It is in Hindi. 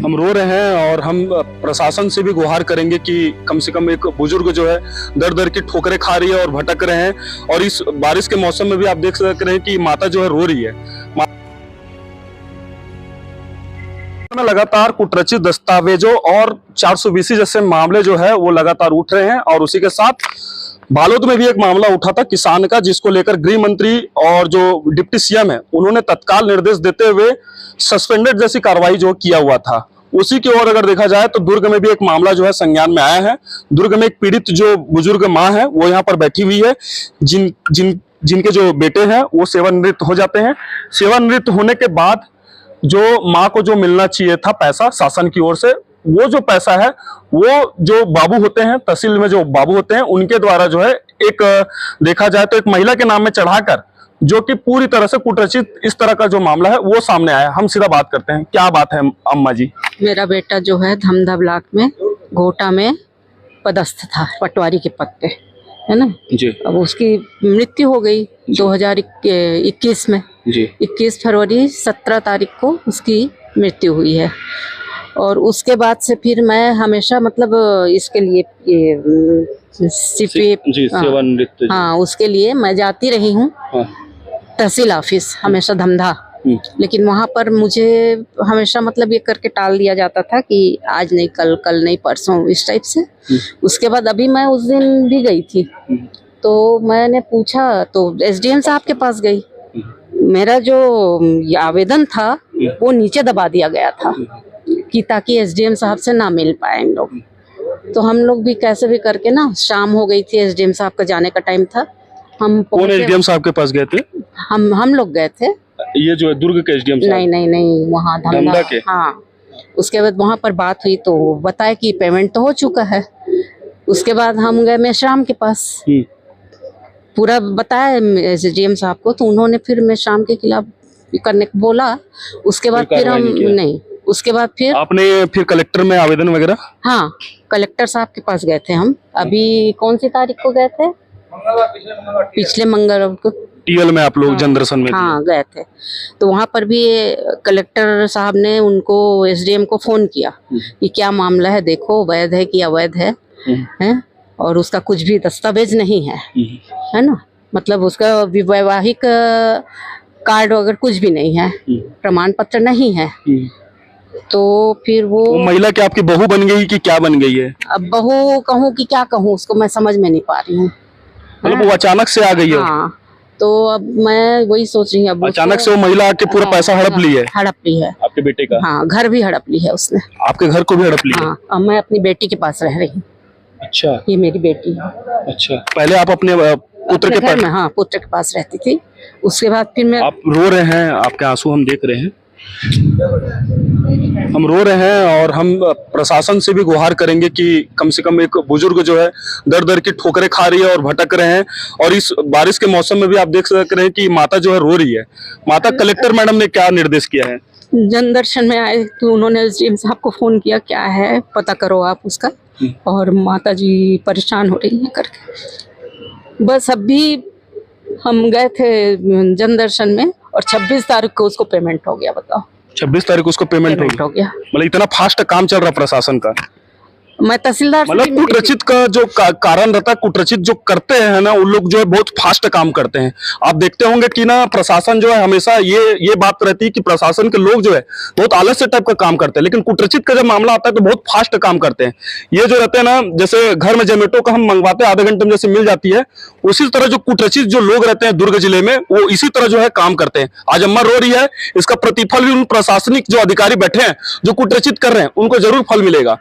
हम रो रहे हैं और हम प्रशासन से भी गुहार करेंगे कि कम से कम एक बुजुर्ग जो है दर दर की ठोकरें खा रही है और भटक रहे हैं। और इस बारिश के मौसम में भी आप देख सक रहे हैं कि माता जो है रो रही है। में लगातार कुटरचित दस्तावेजों और 420 जैसे मामले जो है वो लगातार उठ रहे हैं। और उसी के साथ बालोद में भी एक मामला उठा था किसान का, जिसको लेकर गृह मंत्री और जो डिप्टी सीएम है उन्होंने तत्काल निर्देश देते हुए सस्पेंडेड जैसी कार्रवाई जो किया हुआ था। उसी की ओर अगर देखा जाए तो दुर्ग में भी एक मामला जो है संज्ञान में आया है। दुर्ग में एक पीड़ित जो बुजुर्ग माँ है वो यहाँ पर बैठी हुई है, जिनके जो बेटे हैं वो सेवानिवृत्त हो जाते हैं। सेवानिवृत्त होने के बाद जो माँ को जो मिलना चाहिए था पैसा शासन की ओर से, वो जो पैसा है वो जो बाबू होते हैं, तहसील में जो बाबू होते हैं उनके द्वारा जो है एक देखा जाए तो एक महिला के नाम में चढ़ाकर, जो कि पूरी तरह से कुटरचित इस तरह का जो मामला है वो सामने आया। हम सीधा बात करते हैं, क्या बात है अम्मा जी? मेरा बेटा जो है धमधा ब्लॉक में घोटा में पदस्थ था, पटवारी के पद पे, है ना जी। अब उसकी मृत्यु हो गई 2021 में जी। 21 फरवरी 17 तारीख को उसकी मृत्यु हुई है। और उसके बाद से फिर मैं हमेशा मतलब इसके लिए सेवानिवृत्त, हाँ उसके लिए मैं जाती रही हूँ तहसील ऑफिस हमेशा धमधा। लेकिन वहाँ पर मुझे हमेशा मतलब ये करके टाल दिया जाता था कि आज नहीं, कल नहीं, परसों, इस टाइप से। उसके बाद अभी मैं उस दिन भी गई थी तो मैंने पूछा तो एसडीएम साहब के पास गई। मेरा जो आवेदन था वो नीचे दबा दिया गया था कि ताकि एसडीएम साहब से ना मिल पाए हम लोग। तो हम लोग भी कैसे भी करके ना, शाम हो गई थी, एसडीएम साहब का जाने का टाइम था। हम कौन एसडीएम साहब के पास गए थे? हम लोग गए थे। ये जो है दुर्ग के एसडीएम साहब? नहीं, वहाँ धमधा के। हाँ, उसके बाद वहाँ पर बात हुई तो बताया कि पेमेंट तो हो चुका है। उसके बाद हम गए मेश्राम के पास, पूरा बताया एसडीएम साहब को, तो उन्होंने फिर मेश्राम के खिलाफ करने को बोला। उसके बाद फिर हम नहीं, उसके बाद फिर आपने फिर कलेक्टर में आवेदन वगैरह? हाँ, कलेक्टर साहब के पास गए थे हम। अभी कौन सी तारीख को गए थे? पिछले मंगलवार को टीएल में आप लोग जनदर्शन में? हाँ गए थे। तो वहाँ पर भी कलेक्टर साहब ने उनको, एसडीएम को फोन किया कि क्या मामला है, देखो वैध है कि अवैध है, और उसका कुछ भी दस्तावेज नहीं है ना, मतलब उसका वैवाहिक कार्ड वगैरह कुछ भी नहीं है, प्रमाण पत्र नहीं है। तो फिर वो महिला क्या आपकी बहू बन गई कि क्या बन गई है? अब बहू कहूँ कि क्या कहूँ, उसको मैं समझ में नहीं पा रही हूँ। मतलब वो अचानक से आ गई है? हाँ, तो अब मैं वही सोच रही हूँ, अब अचानक से वो महिला आके पूरा पैसा हड़प ली है? हड़प ली है आपके बेटे का? हाँ, घर भी हड़प ली है उसने। आपके घर को भी हड़प ली है? हाँ, अब मैं अपनी बेटी के पास रह रही हूँ। अच्छा, ये मेरी बेटी है। अच्छा, पहले आप अपने पुत्र के घर में? हाँ, पुत्र के पास रहती थी। उसके बाद फिर मैं, आप रो रहे हैं, आपके आंसू हम देख रहे हैं, हम रो रहे हैं और हम प्रशासन से भी गुहार करेंगे कि कम से कम एक बुजुर्ग जो है दर दर की ठोकरें खा रही है और भटक रहे हैं। और इस बारिश के मौसम में भी आप देख सक रहे हैं कि माता जो है रो रही है। माता, कलेक्टर मैडम ने क्या निर्देश किया है? जनदर्शन में आए तो उन्होंने एसडीएम साहब को फोन किया, क्या है पता करो आप उसका, और माता जी परेशान हो रही है करके। बस अभी हम गए थे जनदर्शन में और 26 तारीख को उसको पेमेंट हो गया। बताओ, 26 तारीख को उसको पेमेंट हो गया? मतलब इतना फास्ट काम चल रहा प्रशासन का। मैं तहसीलदार, मतलब कुटरचित का जो कारण रहता है, कुटरचित जो करते हैं ना उन लोग जो है बहुत फास्ट काम करते हैं। आप देखते होंगे कि ना प्रशासन जो है हमेशा ये बात रहती है कि प्रशासन के लोग जो है बहुत आलस्य टाइप का काम करते हैं, लेकिन कुटरचित का जब मामला आता है तो बहुत फास्ट काम करते हैं। ये जो रहते हैं ना, जैसे घर में जोमेटो का हम मंगवाते हैं, आधे घंटे में जैसे मिल जाती है, उसी तरह जो कुटरचित जो लोग रहते हैं दुर्ग जिले में वो इसी तरह जो है काम करते हैं। आज अम्मा रो रही है, इसका प्रतिफल भी उन प्रशासनिक जो अधिकारी बैठे हैं जो कुटरचित कर रहे हैं उनको जरूर फल मिलेगा।